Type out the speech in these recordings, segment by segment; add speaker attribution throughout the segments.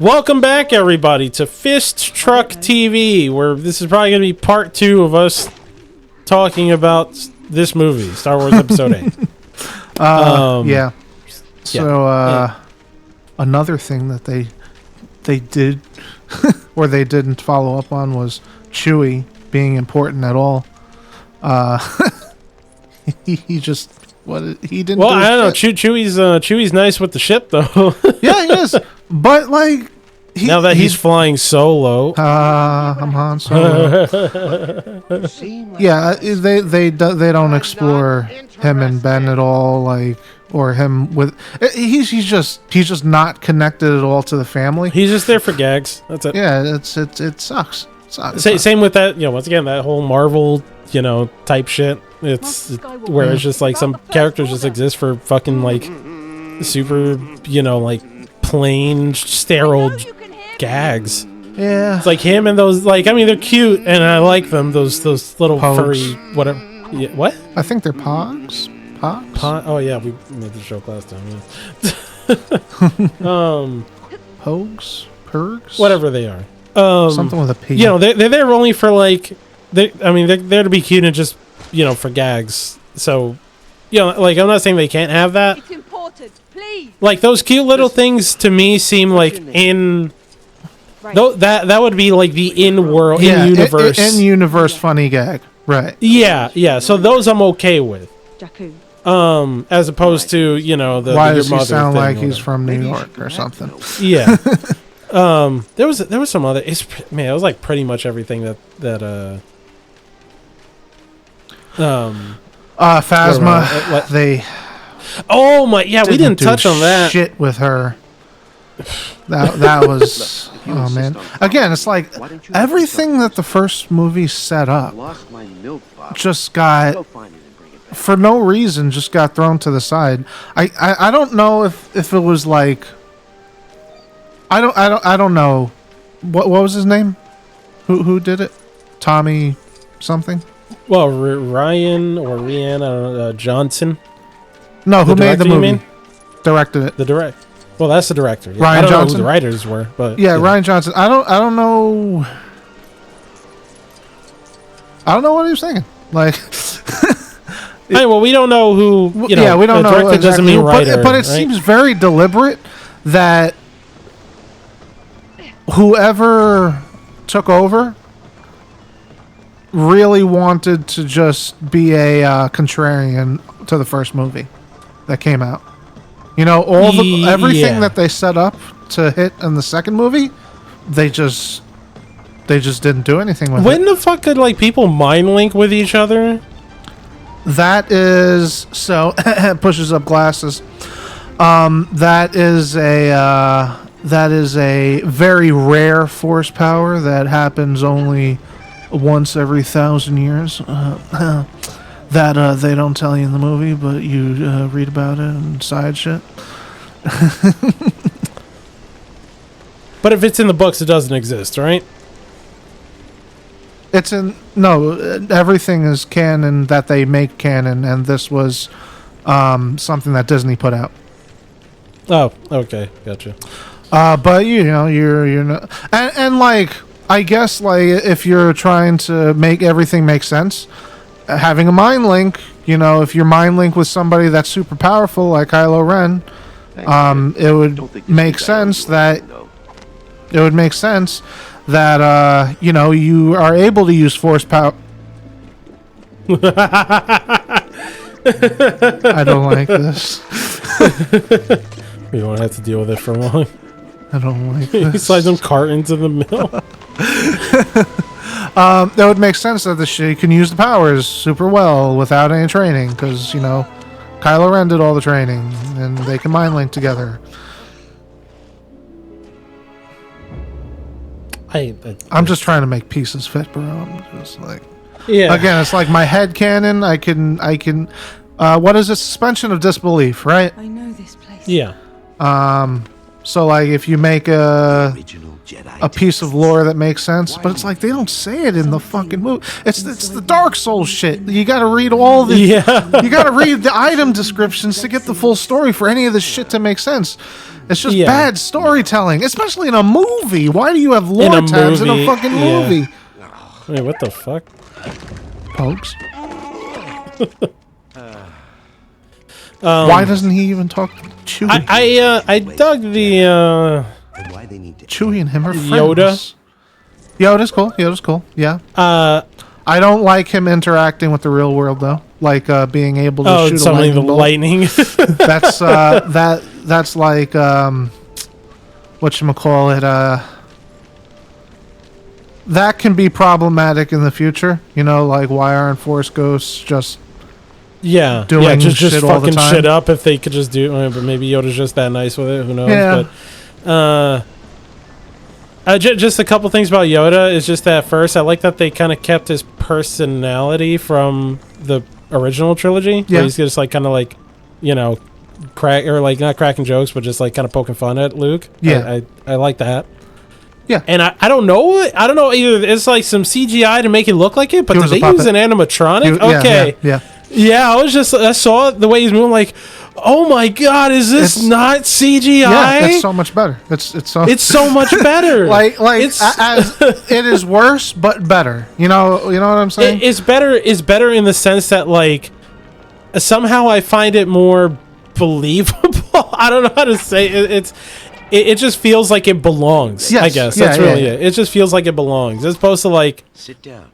Speaker 1: Welcome back, everybody, to Fist Truck TV, where this is probably going to be part 2 of us talking about this movie, Star Wars Episode 8.
Speaker 2: Yeah. So, another thing that they did, or they didn't follow up on, was Chewie being important at all. He just... he didn't.
Speaker 1: Well, I don't know. Chewie's nice with the ship, though.
Speaker 2: Yeah, he is. But like,
Speaker 1: now that he's flying solo,
Speaker 2: I'm Han Solo. Yeah, they don't explore him and Ben at all, like, or him with. He's just not connected at all to the family.
Speaker 1: he's just there for gags. That's it.
Speaker 2: Yeah, it sucks.
Speaker 1: Same with that. Once again, that whole Marvel, type shit. It's where it's just like some characters just exist for fucking like super, like plain sterile gags.
Speaker 2: Yeah,
Speaker 1: it's like him and those, like, I mean, they're cute and I like them. Those little
Speaker 2: Pogs.
Speaker 1: furry whatever. Yeah, what?
Speaker 2: I think they're Pogs.
Speaker 1: Oh yeah, we made the joke last time. Yeah.
Speaker 2: Pergs,
Speaker 1: whatever they are.
Speaker 2: Something with a P.
Speaker 1: They're there only for like. They're there to be cute and just. For gags. So, like, I'm not saying they can't have that.
Speaker 3: It's important, please.
Speaker 1: Like, those cute little things to me seem like in...
Speaker 3: Right.
Speaker 1: That would be like the in-world, in-universe.
Speaker 2: In-universe funny gag. Right.
Speaker 1: Yeah. So those I'm okay with.
Speaker 3: Jakku.
Speaker 1: As opposed to, the
Speaker 2: Why
Speaker 1: your
Speaker 2: does he
Speaker 1: mother
Speaker 2: sound
Speaker 1: thing
Speaker 2: like
Speaker 1: or
Speaker 2: he's
Speaker 1: whatever.
Speaker 2: from New York or something?
Speaker 1: Yeah. There was some other... it was like pretty much everything that
Speaker 2: Phasma, they...
Speaker 1: Oh my, yeah, we didn't touch on that.
Speaker 2: Shit with her. That was... Oh, man. Again, it's like everything that the first movie set up just got... For no reason, just got thrown to the side. I don't know if it was like... I don't know. What was his name? Who did it? Tommy something?
Speaker 1: Well, Ryan or Rian, I don't know, Johnson.
Speaker 2: No, who made
Speaker 1: director,
Speaker 2: the
Speaker 1: you
Speaker 2: movie?
Speaker 1: mean?
Speaker 2: Directed it.
Speaker 1: Well, that's the director. Yeah.
Speaker 2: Ryan
Speaker 1: I don't
Speaker 2: Johnson?
Speaker 1: know who the writers were, but
Speaker 2: Yeah, Ryan Johnson. I don't know. I don't know what he was thinking. Like,
Speaker 1: hey, well, we don't know who.
Speaker 2: we don't know.
Speaker 1: Director
Speaker 2: Exactly
Speaker 1: doesn't mean
Speaker 2: who,
Speaker 1: writer,
Speaker 2: but it
Speaker 1: right?
Speaker 2: seems very deliberate that whoever took over really wanted to just be a contrarian to the first movie that came out. Everything that they set up to hit in the second movie, they just didn't do anything with it.
Speaker 1: When the fuck could like people mind link with each other?
Speaker 2: That is so pushes up glasses. That is a very rare force power that happens only once every 1,000 years. That they don't tell you in the movie, but you read about it and side shit.
Speaker 1: But if it's in the books, it doesn't exist, right?
Speaker 2: Everything is canon that they make canon, and this was something that Disney put out.
Speaker 1: Oh, okay, gotcha.
Speaker 2: But you're not, and like, I guess, like, if you're trying to make everything make sense, having a mind link, if you're mind link with somebody that's super powerful like Kylo Ren, it would make sense that you are able to use force power. I don't like this.
Speaker 1: We won't have to deal with it for long.
Speaker 2: I don't like
Speaker 1: He
Speaker 2: this.
Speaker 1: slides some cart into the mill.
Speaker 2: That would make sense that she can use the powers super well without any training, because Kylo Ren did all the training, and they can mind link together. I'm just trying to make pieces fit, bro. I'm just like,
Speaker 1: Yeah.
Speaker 2: again, it's like my head canon. I can. What is it? Suspension of disbelief, right?
Speaker 3: I know this place.
Speaker 1: Yeah.
Speaker 2: So like, if you make a piece of lore that makes sense, but it's like they don't say it in the fucking movie. It's the Dark Souls shit. You got to read all the
Speaker 1: Yeah.
Speaker 2: you got to read the item descriptions to get the full story for any of this shit to make sense. It's just
Speaker 1: Yeah.
Speaker 2: bad storytelling, especially in a movie. Why do you have lore tabs in a fucking
Speaker 1: yeah.
Speaker 2: movie?
Speaker 1: Wait, what the fuck?
Speaker 2: Popes. Why doesn't he even talk to Chewie?
Speaker 1: I dug the
Speaker 4: Why they need to
Speaker 2: Chewie and him are friends.
Speaker 1: Yoda?
Speaker 2: Yoda's cool. Yoda's cool. Yeah.
Speaker 1: I
Speaker 2: don't like him interacting with the real world though. Like being able to shoot a
Speaker 1: summoning the
Speaker 2: lightning bolt.
Speaker 1: lightning.
Speaker 2: That's that's like whatchamacallit, that can be problematic in the future. You know, like why aren't Force Ghosts just
Speaker 1: yeah,
Speaker 2: doing
Speaker 1: just
Speaker 2: shit all the
Speaker 1: fucking
Speaker 2: time?
Speaker 1: shit up if they could just do. But maybe Yoda's just that nice with it. Who knows?
Speaker 2: Yeah.
Speaker 1: But just a couple things about Yoda is just that first, I like that they kind of kept his personality from the original trilogy.
Speaker 2: Yeah.
Speaker 1: Where he's just like kind of like, you know, crack or like not cracking jokes, but just like kind of poking fun at Luke.
Speaker 2: Yeah.
Speaker 1: I like that.
Speaker 2: Yeah.
Speaker 1: And I don't know either it's like some CGI to make it look like it, but
Speaker 2: He
Speaker 1: did
Speaker 2: was a
Speaker 1: they use
Speaker 2: puppet.
Speaker 1: an animatronic?
Speaker 2: Yeah,
Speaker 1: Okay.
Speaker 2: Yeah.
Speaker 1: Yeah, I saw the way he's moving, like, oh my god, is this
Speaker 2: It's-
Speaker 1: not CGI?
Speaker 2: Yeah, it's so much better. It's
Speaker 1: so much better.
Speaker 2: like
Speaker 1: it's
Speaker 2: as it is worse but better. You know what I'm saying?
Speaker 1: it's better. It's better in the sense that like somehow I find it more believable. I don't know how to say it. It just feels like it belongs.
Speaker 2: Yes.
Speaker 1: I guess
Speaker 2: Yeah,
Speaker 1: that's
Speaker 2: yeah,
Speaker 1: really
Speaker 2: yeah.
Speaker 1: it. It just feels like it belongs, as opposed to like.
Speaker 4: sit down?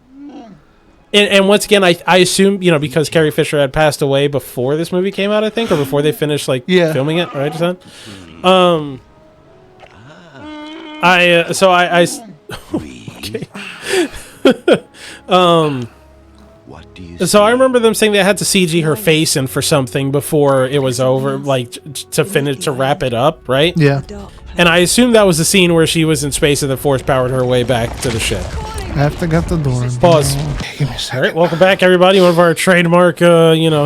Speaker 1: And once again, I assume, you know, because Carrie Fisher had passed away before this movie came out, I think, or before they finished like
Speaker 2: Yeah.
Speaker 1: filming it, right? Just then?
Speaker 4: What do you
Speaker 1: So I remember them saying they had to CG her face in for something before it was over, like to finish to wrap it up, right?
Speaker 2: Yeah.
Speaker 1: And I assume that was the scene where she was in space and the Force powered her way back to the ship.
Speaker 2: I have to get the door.
Speaker 1: Pause.
Speaker 2: Okay, give me a second.
Speaker 1: All right, welcome back, everybody. One of our trademark,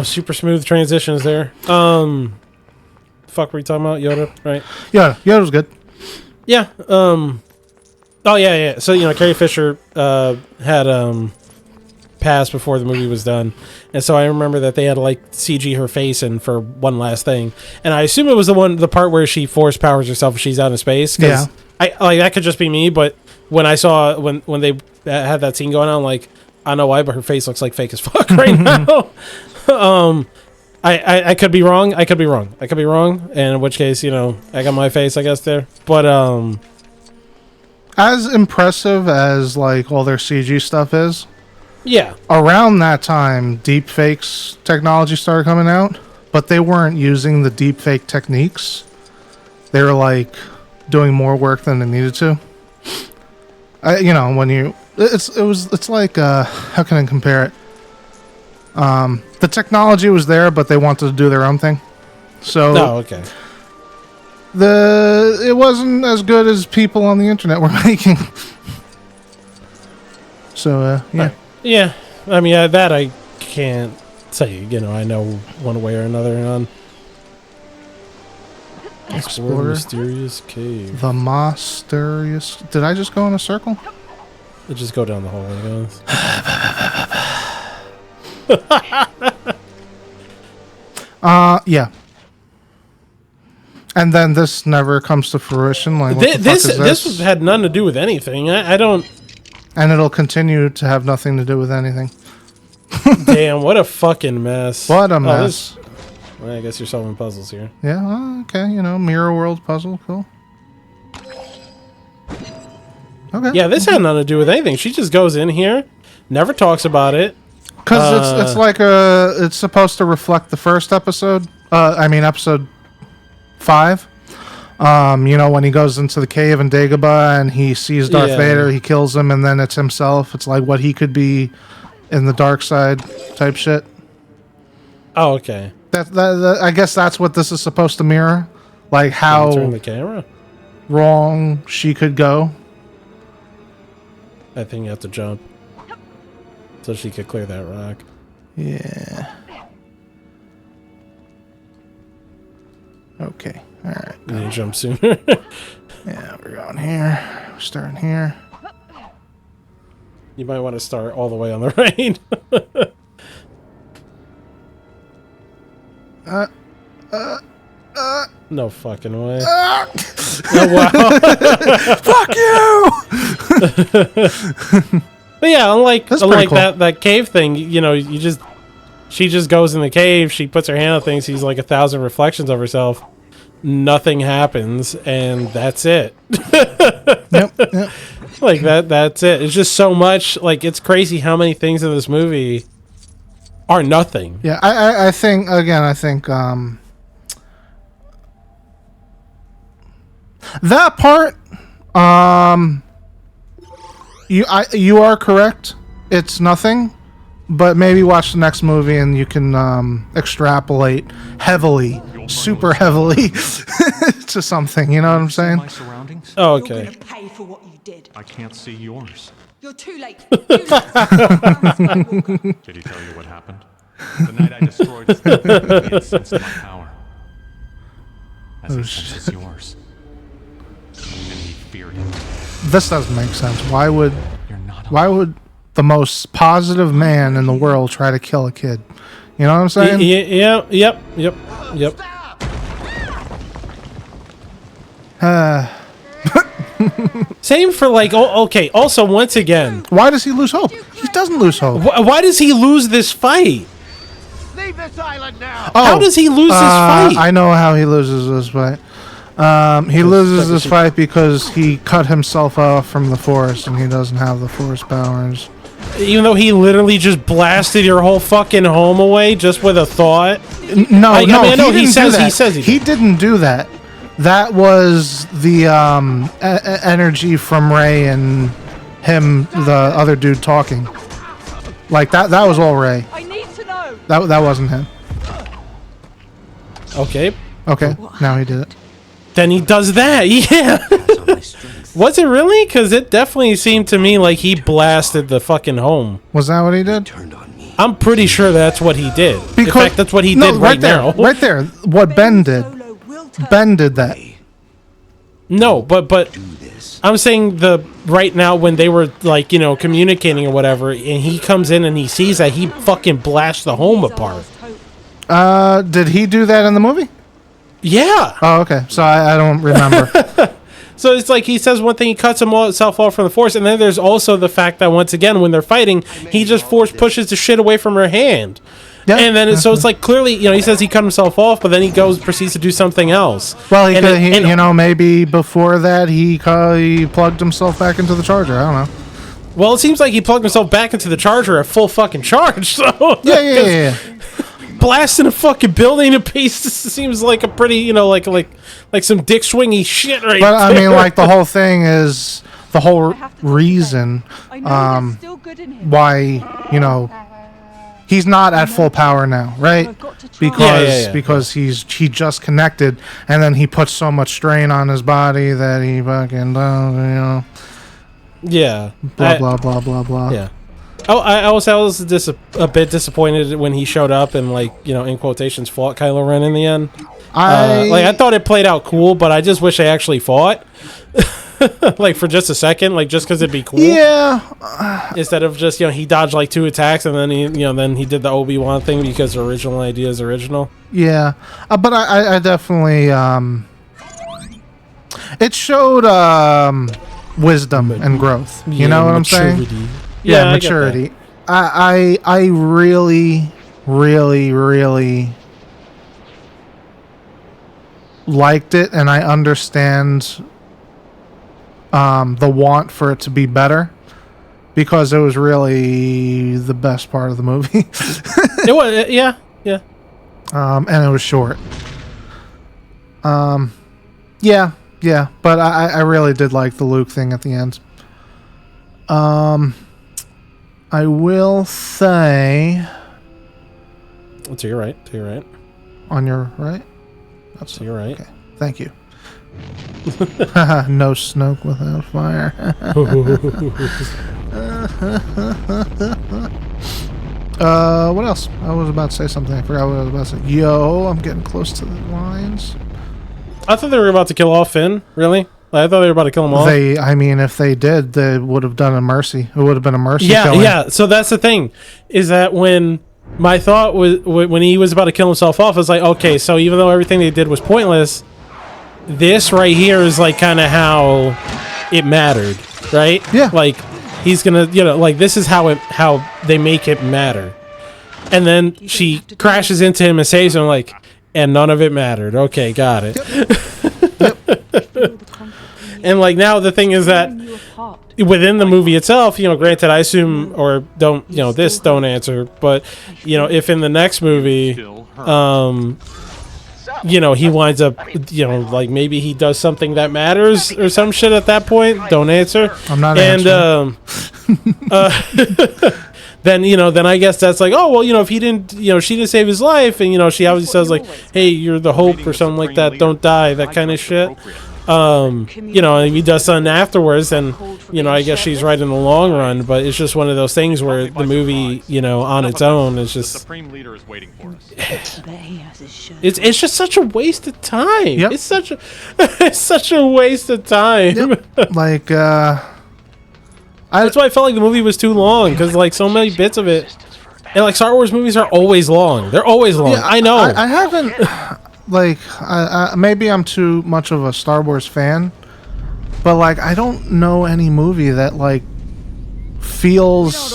Speaker 1: super smooth transitions there. Fuck, were you talking about Yoda, right?
Speaker 2: Yeah, Yoda's good.
Speaker 1: Yeah. Oh yeah. So Carrie Fisher had passed before the movie was done, and so I remember that they had to like CG her face in for one last thing, and I assume it was the part where she force powers herself when she's out in space. 'Cause
Speaker 2: Yeah.
Speaker 1: I like that could just be me, but when I saw when they had that scene going on, like I don't know why, but her face looks like fake as fuck right now. I could be wrong. I could be wrong. And in which case, I got my face, I guess, there. But
Speaker 2: As impressive as like all their CG stuff is,
Speaker 1: yeah.
Speaker 2: around that time, deepfakes technology started coming out, but they weren't using the deepfake techniques. They were like doing more work than they needed to. It's like how can I compare it? The technology was there, but they wanted to do their own thing. So
Speaker 1: Okay.
Speaker 2: it wasn't as good as people on the internet were making. So yeah.
Speaker 1: Yeah. I mean, that I can't say, I know one way or another on. Explore
Speaker 2: Explorer.
Speaker 1: mysterious cave.
Speaker 2: The mysterious. Did I just go in a circle?
Speaker 1: Just go down the hallway, guys.
Speaker 2: Yeah. And then this never comes to fruition. Like what the fuck
Speaker 1: This
Speaker 2: is
Speaker 1: this had nothing to do with anything. I don't.
Speaker 2: And it'll continue to have nothing to do with anything.
Speaker 1: Damn, what a fucking mess.
Speaker 2: What a
Speaker 1: Oh,
Speaker 2: mess.
Speaker 1: Well, I guess you're solving puzzles here.
Speaker 2: Yeah. Okay. Mirror world puzzle. Cool. Okay.
Speaker 1: Yeah, this had nothing to do with anything. She just goes in here, never talks about it.
Speaker 2: Because it's like it's supposed to reflect the first episode. Episode 5. When he goes into the cave in Dagobah and he sees Darth
Speaker 1: Yeah.
Speaker 2: Vader, he kills him, and then it's himself. It's like what he could be in the dark side type shit.
Speaker 1: Oh, okay.
Speaker 2: That I guess that's what this is supposed to mirror, like
Speaker 1: Turn
Speaker 2: how
Speaker 1: the camera.
Speaker 2: wrong she could go.
Speaker 1: I think you have to jump so she could clear that rock.
Speaker 2: Yeah. Okay. All right.
Speaker 1: And you jump sooner.
Speaker 2: Yeah, we're going here. We're starting here.
Speaker 1: You might want to start all the way on the right. No fucking way. Oh, wow.
Speaker 2: Fuck you!
Speaker 1: But yeah, unlike
Speaker 2: That's pretty cool.
Speaker 1: that cave thing, you know, she just goes in the cave, she puts her hand on things, sees like 1,000 reflections of herself. Nothing happens, and that's it.
Speaker 2: Yep.
Speaker 1: Like that's it. It's just so much. Like, it's crazy how many things in this movie are nothing.
Speaker 2: Yeah, I think that part, you are correct. It's nothing, but maybe watch the next movie and you can extrapolate heavily, super heavily to something. You know what I'm saying?
Speaker 5: My surroundings?
Speaker 1: Oh,
Speaker 3: You're
Speaker 1: okay.
Speaker 3: gonna pay for what you did.
Speaker 5: I can't see yours.
Speaker 3: You're too late. Skywalker.
Speaker 5: Did he tell you what happened? The night I destroyed his building, he sensed my power. As he senses yours. And he feared it.
Speaker 2: This doesn't make sense. Why would
Speaker 5: You're not
Speaker 2: the most positive man in the world try to kill a kid? You know what I'm saying?
Speaker 1: Yeah. Yep. Same for like. Oh, okay. Also, once again,
Speaker 2: Why does he lose hope? He doesn't lose hope.
Speaker 1: why does he lose this fight?
Speaker 4: Leave this island now.
Speaker 2: Oh,
Speaker 1: How does he lose this fight?
Speaker 2: I know how he loses this fight. He loses this fight because he cut himself off from the Force, and he doesn't have the Force powers.
Speaker 1: Even though he literally just blasted your whole fucking home away just with a thought.
Speaker 2: No,
Speaker 1: I
Speaker 2: no,
Speaker 1: mean, I know
Speaker 2: he
Speaker 1: he
Speaker 2: didn't
Speaker 1: says-
Speaker 2: do that.
Speaker 1: he says he
Speaker 2: he didn't do that. That was the energy from Rey and him, the other dude talking. Like that was all Rey.
Speaker 3: I need to know.
Speaker 2: That wasn't him.
Speaker 1: Okay.
Speaker 2: Okay, now he did it.
Speaker 1: Then he does that. Yeah.
Speaker 4: It's on my strength.
Speaker 1: Was it really? Because it definitely seemed to me like he blasted the fucking home.
Speaker 2: Was that what he did?
Speaker 4: Turned on me.
Speaker 1: I'm pretty sure that's what he did. In fact, that's what he did right
Speaker 2: there,
Speaker 1: now.
Speaker 2: right there. What Ben did.
Speaker 3: Solo will turn.
Speaker 2: Ben did that.
Speaker 1: No, but
Speaker 4: Do this.
Speaker 1: I'm saying the right now when they were like, you know, communicating or whatever, and he comes in and he sees that, he fucking blasts the home
Speaker 3: He's our
Speaker 1: apart.
Speaker 3: last hope.
Speaker 2: Did he do that in the movie?
Speaker 1: Yeah.
Speaker 2: Oh, okay. So I don't remember.
Speaker 1: So it's like he says one thing, he cuts himself off from the Force, and then there's also the fact that once again when they're fighting, he just force pushes the shit away from her hand.
Speaker 2: Yeah.
Speaker 1: And then so it's like clearly, you know, he says he cut himself off, but then he proceeds to do something else.
Speaker 2: Well,
Speaker 1: And
Speaker 2: you know, maybe before that he plugged himself back into the charger. I don't know.
Speaker 1: Well, it seems like he plugged himself back into the charger at full fucking charge. So
Speaker 2: Yeah.
Speaker 1: blasting a fucking building to pieces seems like a pretty, you know, like some dick swingy shit right
Speaker 2: But I
Speaker 1: there.
Speaker 2: mean, like the whole thing is the whole
Speaker 3: I have to take
Speaker 2: reason
Speaker 3: I know there's still good in him.
Speaker 2: why, you know, he's not at full power now, right?
Speaker 3: I've got to try.
Speaker 2: Because he just connected, and then he puts so much strain on his body that he fucking, you know,
Speaker 1: Yeah.
Speaker 2: blah blah blah blah blah.
Speaker 1: Yeah. Oh, I was a bit disappointed when he showed up and, like, you know, in quotations, fought Kylo Ren in the end. I thought it played out cool, but I just wish they actually fought. Like, for just a second, like, just because it'd be cool.
Speaker 2: Yeah,
Speaker 1: Instead of just, you know, he dodged like 2 attacks and then he did the Obi-Wan thing because the original idea is original.
Speaker 2: yeah, but I definitely it showed wisdom and growth. You know what I'm saying? Yeah,
Speaker 1: I get that.
Speaker 2: maturity. I really, really, really liked it, and I understand the want for it to be better because it was really the best part of the movie.
Speaker 1: It was, yeah.
Speaker 2: And it was short. Yeah, but I really did like the Luke thing at the end. I will say
Speaker 1: To your right.
Speaker 2: on your right.
Speaker 1: To your right.
Speaker 2: Okay, thank you. No Snoke without fire. What else? I was about to say something. I forgot what I was about to say. Yo, I'm getting close to the lines.
Speaker 1: I thought they were about to kill off Finn. Really? I thought they were about to kill him off.
Speaker 2: I mean, if they did, they would have done a mercy. It would have been a mercy killing.
Speaker 1: Yeah. So that's the thing, is that when my thought was when he was about to kill himself off, I was like, okay, so even though everything they did was pointless, this right here is like kind of how it mattered, right?
Speaker 2: Yeah.
Speaker 1: Like he's gonna, like this is how they make it matter. And then she crashes into him and saves him, like, and none of it mattered. Okay, got it. And like now the thing is that within the movie itself, granted, I assume, or don't, don't answer, but if in the next movie, he winds up, like maybe he does something that matters or some shit at that point. Don't answer.
Speaker 2: I'm not
Speaker 1: answering. Then then I guess that's like, oh well, if he didn't, she didn't save his life, and she obviously says like, hey, you're the hope or something like that. Don't die, that kind of shit. And if he does something afterwards, then I guess she's right in the long run. But it's just one of those things where the movie, on its own, is just
Speaker 5: Supreme Leader is waiting for us.
Speaker 1: it's just such a waste of time.
Speaker 2: Yep.
Speaker 1: It's such a waste of time.
Speaker 2: Like,
Speaker 1: That's why I felt like the movie was too long, because like so many bits of it, and like Star Wars movies are always long. They're always long.
Speaker 2: yeah,
Speaker 1: I know.
Speaker 2: I haven't, like, maybe I'm too much of a Star Wars fan, but like, I don't know any movie that like feels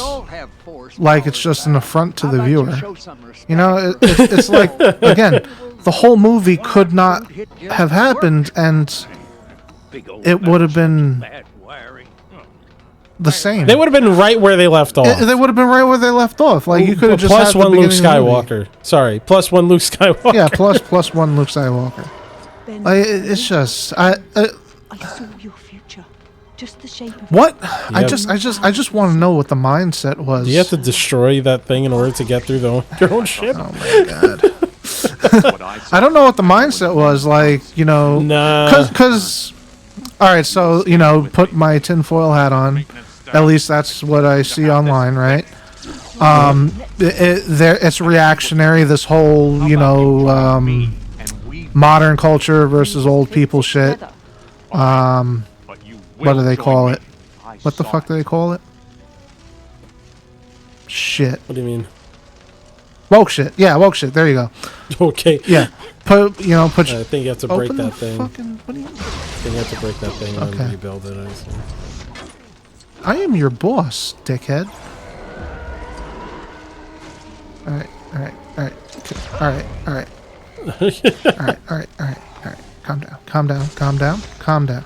Speaker 2: like it's just an affront to the viewer. It's like, again, the whole movie could not have happened, and it would have been the same.
Speaker 1: They would have been right where they left off.
Speaker 2: They would have been right where they left off. Like, you could have just
Speaker 1: plus
Speaker 2: had
Speaker 1: one
Speaker 2: the
Speaker 1: Luke
Speaker 2: beginning of the movie.
Speaker 1: Skywalker. Sorry, plus one Luke Skywalker.
Speaker 2: Yeah, plus one Luke Skywalker. Like, it's just
Speaker 3: I saw your future. Just the shape of
Speaker 2: what
Speaker 1: Yep.
Speaker 2: I just want to know what the mindset was.
Speaker 1: You have to destroy that thing in order to get through your own ship.
Speaker 2: Oh my god. I don't know what the mindset was. Like,
Speaker 1: Nah.
Speaker 2: because all right, so put my tinfoil hat on. At least that's what I see online, right? It's reactionary. This whole, modern culture versus old people shit. What do they call it? What the fuck do they call it? Shit.
Speaker 1: What do you mean?
Speaker 2: Woke shit. Yeah, woke shit. There you go.
Speaker 1: Okay.
Speaker 2: Yeah. Put.
Speaker 1: I think you have to break
Speaker 2: Open the
Speaker 1: that thing.
Speaker 2: fucking. What do you?
Speaker 1: I think you have to break that thing
Speaker 2: Okay.
Speaker 1: and rebuild it. I assume.
Speaker 2: I am your boss, dickhead. All right. All right. All right. All right. All right. All right. All right. All right. All right. Calm down. Calm down. Calm down. Calm down.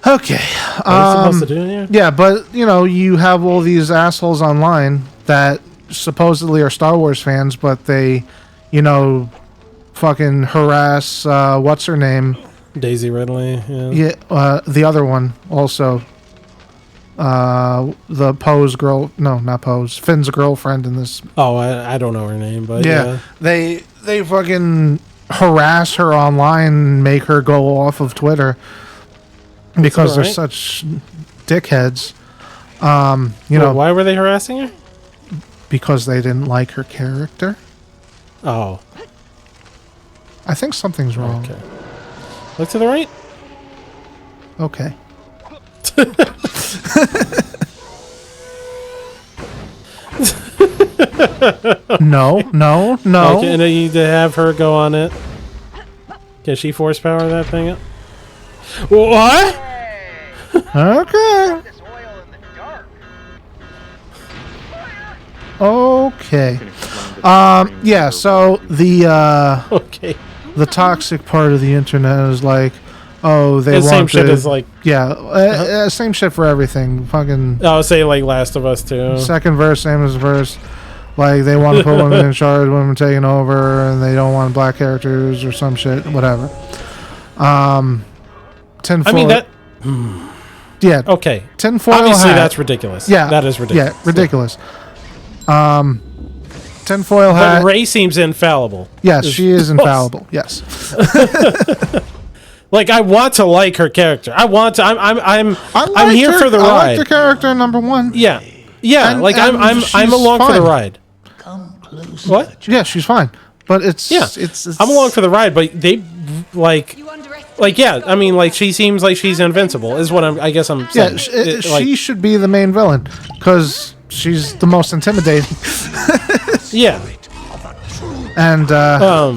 Speaker 2: Okay.
Speaker 1: What are you supposed to do here?
Speaker 2: Yeah, but you have all these assholes online that supposedly are Star Wars fans, but they, fucking harass what's her name?
Speaker 1: Daisy Ridley. Yeah.
Speaker 2: Yeah, the other one also. The Poe's girl. No, not Poe's. Finn's girlfriend in this.
Speaker 1: Oh, I don't know her name, but
Speaker 2: Yeah, they fucking harass her online and make her go off of Twitter because they're
Speaker 1: alright.
Speaker 2: such dickheads.
Speaker 1: Well, why were they harassing her?
Speaker 2: Because they didn't like her character.
Speaker 1: Oh,
Speaker 2: I think something's wrong.
Speaker 1: okay. Look to the right.
Speaker 2: Okay. No.
Speaker 1: Okay, and then you need to have her go on it. Can she force power that thing up? What?
Speaker 2: Okay. Okay. Yeah, so
Speaker 1: Okay.
Speaker 2: the toxic part of the internet is like, oh, they
Speaker 1: The
Speaker 2: want
Speaker 1: same shit
Speaker 2: the-
Speaker 1: as like,
Speaker 2: same shit for everything. Fucking
Speaker 1: I would say like Last of Us too.
Speaker 2: second verse, same as verse. Like, they want to put women in charge, women taking over, and they don't want black characters or some shit, whatever. Tinfoil.
Speaker 1: I mean that.
Speaker 2: Yeah.
Speaker 1: Okay.
Speaker 2: Tinfoil
Speaker 1: Obviously,
Speaker 2: hat.
Speaker 1: that's ridiculous.
Speaker 2: Yeah.
Speaker 1: that is ridiculous.
Speaker 2: Yeah, ridiculous. Tinfoil hat.
Speaker 1: But Rey seems infallible.
Speaker 2: Yes, she is infallible. Yes.
Speaker 1: Like, I want to like her character. I want to. I'm here for the
Speaker 2: I
Speaker 1: ride.
Speaker 2: like the character number one.
Speaker 1: Yeah. Yeah.
Speaker 2: And-
Speaker 1: like
Speaker 2: and
Speaker 1: I'm
Speaker 2: she's
Speaker 1: along for the
Speaker 2: fine.
Speaker 1: ride. What?
Speaker 2: Yeah, she's fine. But it's
Speaker 1: Yeah.
Speaker 2: it's
Speaker 1: I'm along for the ride, but they like yeah. I mean, like, she seems like she's invincible. Is what I guess I'm saying.
Speaker 2: yeah.
Speaker 1: Like,
Speaker 2: She should be the main villain because she's the most intimidating.
Speaker 1: yeah.
Speaker 2: And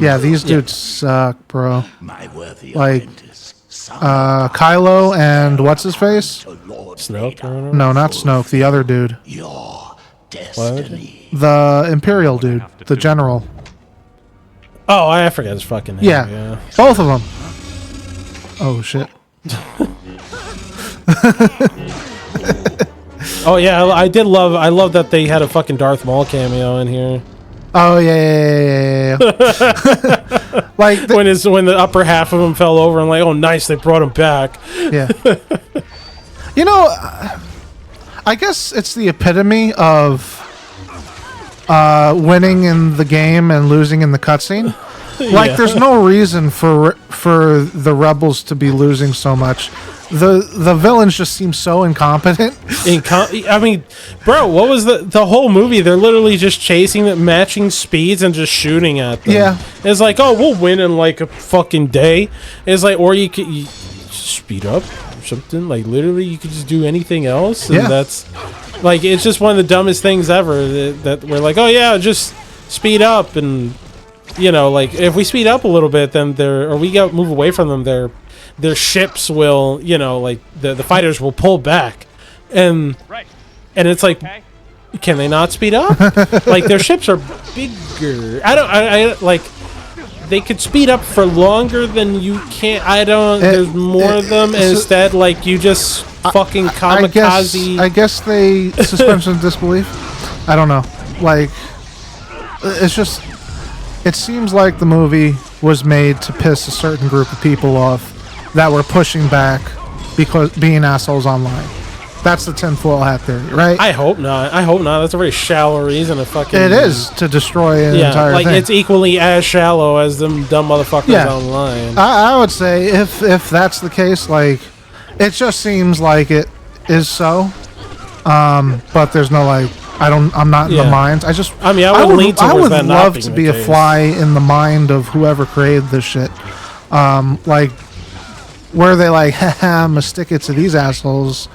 Speaker 2: yeah, these dudes suck, bro.
Speaker 4: My worthy
Speaker 2: Like,
Speaker 4: apprentice,
Speaker 2: Kylo and what's his face?
Speaker 1: Snoke or whatever?
Speaker 2: No, not Snoke. The other dude,
Speaker 4: your destiny.
Speaker 2: the Imperial dude, the general.
Speaker 1: Oh, I forget his fucking name.
Speaker 2: Yeah, both of them. Oh shit.
Speaker 1: Oh yeah, I love that they had a fucking Darth Maul cameo in here.
Speaker 2: Oh yeah. Like
Speaker 1: When the upper half of him fell over, I'm like, oh nice, they brought him back.
Speaker 2: yeah. You know, I guess it's the epitome of winning in the game and losing in the cutscene. Like, there's no reason for the rebels to be losing so much. The villains just seem so incompetent.
Speaker 1: I mean, bro, what was the whole movie? They're literally just chasing them, matching speeds, and just shooting at them.
Speaker 2: Yeah.
Speaker 1: It's like, oh, we'll win in like a fucking day. It's like, or you could speed up or something. Like, literally, you could just do anything else. And
Speaker 2: Yeah.
Speaker 1: that's like, it's just one of the dumbest things ever. That we're like, oh yeah, just speed up, and you know, like if we speed up a little bit, then move away from them, their ships will, you know, like the fighters will pull back, and it's like, can they not speed up? Like their ships are bigger. I like they could speed up for longer than you can. There's more of them, and instead, like you just fucking kamikaze.
Speaker 2: I guess they suspension of disbelief. I don't know. Like, it's just. It seems like the movie was made to piss a certain group of people off that were pushing back because being assholes online. That's the tinfoil hat theory, right?
Speaker 1: I hope not. That's a very shallow reason to fucking.
Speaker 2: It is to destroy an entire
Speaker 1: like
Speaker 2: thing.
Speaker 1: it's equally as shallow as them dumb motherfuckers online.
Speaker 2: I would say if that's the case, like, it just seems like it is so. But there's no like. I'm not in the minds. I would
Speaker 1: lean towards
Speaker 2: I would
Speaker 1: that not
Speaker 2: love
Speaker 1: being
Speaker 2: to
Speaker 1: the
Speaker 2: be a
Speaker 1: case.
Speaker 2: fly in the mind of whoever created this shit. Like, were they like, haha, I'm gonna stick it to these assholes?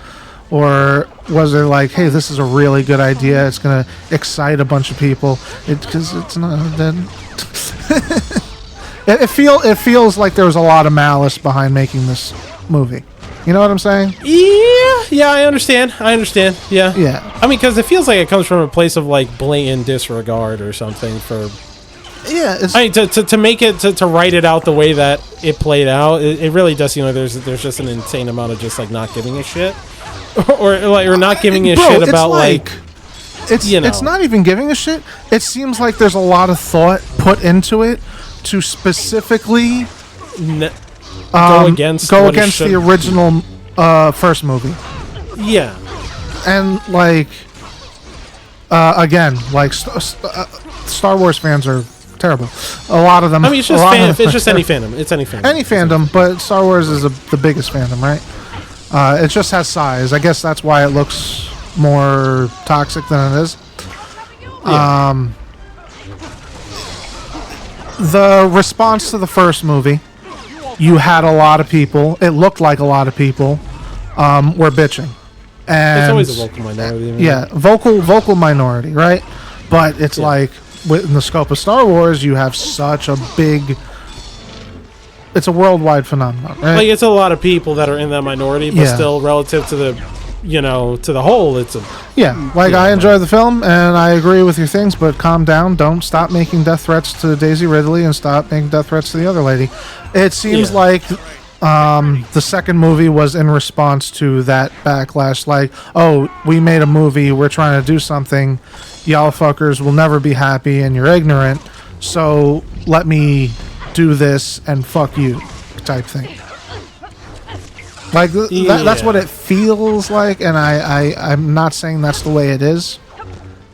Speaker 2: Or was it like, hey, this is a really good idea, it's gonna excite a bunch of people? Because it's not then. it feels like there was a lot of malice behind making this movie. You know what I'm saying?
Speaker 1: Yeah, I understand. Yeah.
Speaker 2: Yeah.
Speaker 1: I mean, because it feels like it comes from a place of like blatant disregard or something for.
Speaker 2: Yeah. It's,
Speaker 1: I mean, to make it to write it out the way that it played out, it really does seem like there's just an insane amount of just like not giving a shit, or not giving a shit about
Speaker 2: It's not even giving a shit. It seems like there's a lot of thought put into it to specifically
Speaker 1: go against
Speaker 2: the original first movie.
Speaker 1: Yeah.
Speaker 2: And like again, like Star Wars fans are terrible. A lot of them.
Speaker 1: I mean, it's just any fandom. It's any fandom.
Speaker 2: Any fandom, but Star Wars is the biggest fandom, right? It just has size. I guess that's why it looks more toxic than it is.
Speaker 1: Yeah.
Speaker 2: The response to the first movie, you had a lot of people. It looked like a lot of people were bitching. And
Speaker 1: it's always a vocal minority.
Speaker 2: Yeah, vocal minority, right? But it's like within the scope of Star Wars, you have such a big. It's a worldwide phenomenon, right?
Speaker 1: Like it's a lot of people that are in that minority, but still relative to the, to the whole, it's a.
Speaker 2: Yeah, like I enjoy the film and I agree with your things, but calm down. Don't stop making death threats to Daisy Ridley and stop making death threats to the other lady. It seems like the second movie was in response to that backlash. Like, oh, we made a movie, we're trying to do something. Y'all fuckers will never be happy and you're ignorant. So let me do this and fuck you type thing. Like that's what it feels like, and I'm not saying that's the way it is.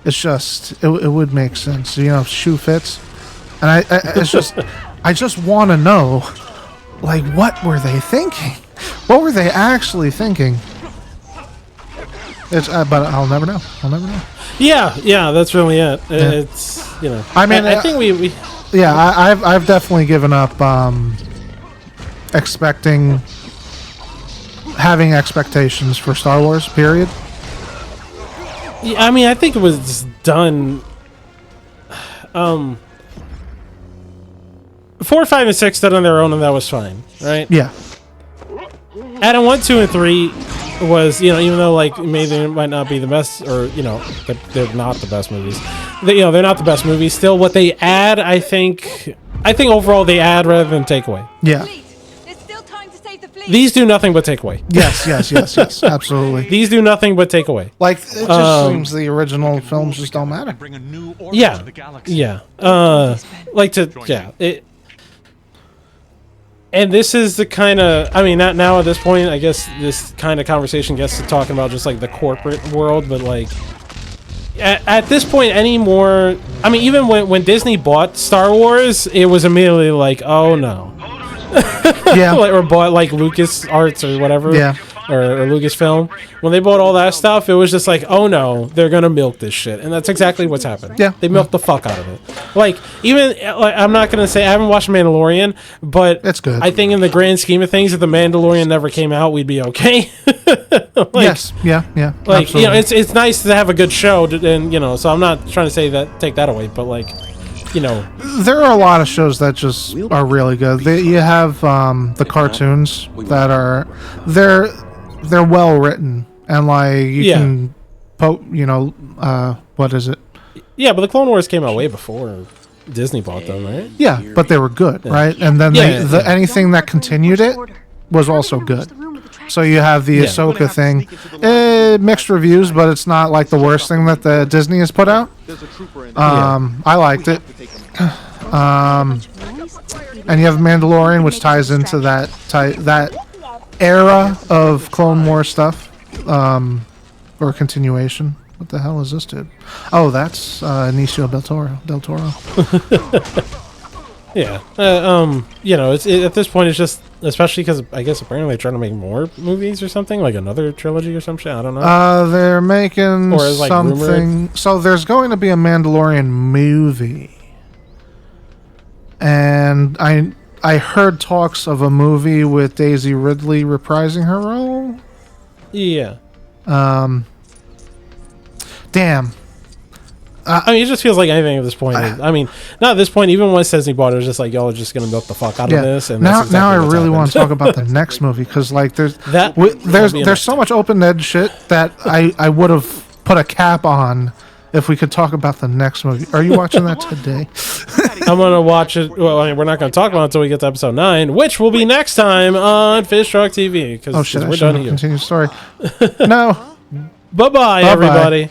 Speaker 2: It's just it would make sense, shoe fits, and I just want to know, like, what were they thinking? What were they actually thinking? It's but I'll never know.
Speaker 1: Yeah, that's really it.
Speaker 2: Yeah.
Speaker 1: It's
Speaker 2: I mean,
Speaker 1: I think we
Speaker 2: yeah, I've definitely given up having expectations for Star Wars, period.
Speaker 1: Yeah, I mean, I think it was done. 4, 5, and 6 stood on their own, and that was fine, right?
Speaker 2: Yeah.
Speaker 1: Adam 1, 2, and 3 was, you know, even though like maybe they might not be the best, or you know, they're not the best movies. They're not the best movies. Still, what they add, I think overall they add rather than take away.
Speaker 2: Yeah.
Speaker 3: There's still time to save the fleet.
Speaker 1: These do nothing but take away.
Speaker 2: Yes. Absolutely.
Speaker 1: These do nothing but take away.
Speaker 2: Like it just seems the original films just don't matter.
Speaker 5: Bring a new order
Speaker 1: Yeah,
Speaker 5: to the galaxy.
Speaker 1: yeah. And this is the kind of, I mean, not now at this point, I guess this kind of conversation gets to talking about just like the corporate world, but like at this point anymore, I mean, even when Disney bought Star Wars, it was immediately like, oh no.
Speaker 2: Yeah.
Speaker 1: Or bought like Lucas Arts or whatever.
Speaker 2: Yeah.
Speaker 1: Or Lucasfilm. When they bought all that stuff, it was just like, oh no, they're gonna milk this shit, and that's exactly what's happened.
Speaker 2: Yeah.
Speaker 1: They milked the fuck out of it. Like, even like, I'm not gonna say I haven't watched Mandalorian, but
Speaker 2: It's good.
Speaker 1: I think in the grand scheme of things, if the Mandalorian never came out, we'd be okay. Like,
Speaker 2: Yes. Yeah.
Speaker 1: like
Speaker 2: absolutely.
Speaker 1: you know, it's nice to have a good show, and you know, so I'm not trying to say that take that away, but like, you know,
Speaker 2: There are a lot of shows that just are really good. You have the cartoons that are they're well written, and like you
Speaker 1: Yeah.
Speaker 2: can what is it?
Speaker 1: yeah, but the Clone Wars came out way before Disney bought them, right?
Speaker 2: Yeah, but they were good, right? And then
Speaker 1: Yeah.
Speaker 2: anything that continued it was also good. So you have the
Speaker 1: Yeah.
Speaker 2: Ahsoka thing, mixed reviews, but it's not like the worst thing that the Disney has put out. I liked it. And you have Mandalorian, which ties into that era of Clone Wars stuff, or continuation. What the hell is this dude? Oh, that's Benicio del Toro.
Speaker 1: Yeah. You know, at this point, it's just, especially because I guess apparently they're trying to make more movies or something, like another trilogy or some shit. I don't know.
Speaker 2: They're making
Speaker 1: Or is, like,
Speaker 2: something. So there's going to be a Mandalorian movie, and I heard talks of a movie with Daisy Ridley reprising her role.
Speaker 1: Yeah.
Speaker 2: Damn.
Speaker 1: I mean, it just feels like anything at this point. I mean, not at this point. Even when Disney bought it, it was just like, y'all are just gonna milk the fuck out of this. And
Speaker 2: now,
Speaker 1: that's exactly
Speaker 2: now I
Speaker 1: what's
Speaker 2: really want to
Speaker 1: happened.
Speaker 2: talk about the next movie because, like, there's
Speaker 1: That would be
Speaker 2: there's
Speaker 1: interesting.
Speaker 2: so much open-ended shit that I would have put a cap on if we could talk about the next movie. Are you watching that today?
Speaker 1: I'm gonna watch it. Well, I mean, we're not gonna talk about it until we get to episode 9, which will be next time on Fish Truck TV. Because
Speaker 2: Oh shit! I
Speaker 1: we're
Speaker 2: should
Speaker 1: done
Speaker 2: have
Speaker 1: here.
Speaker 2: continued the story. No.
Speaker 1: Bye bye,
Speaker 2: Bye-bye.
Speaker 1: everybody.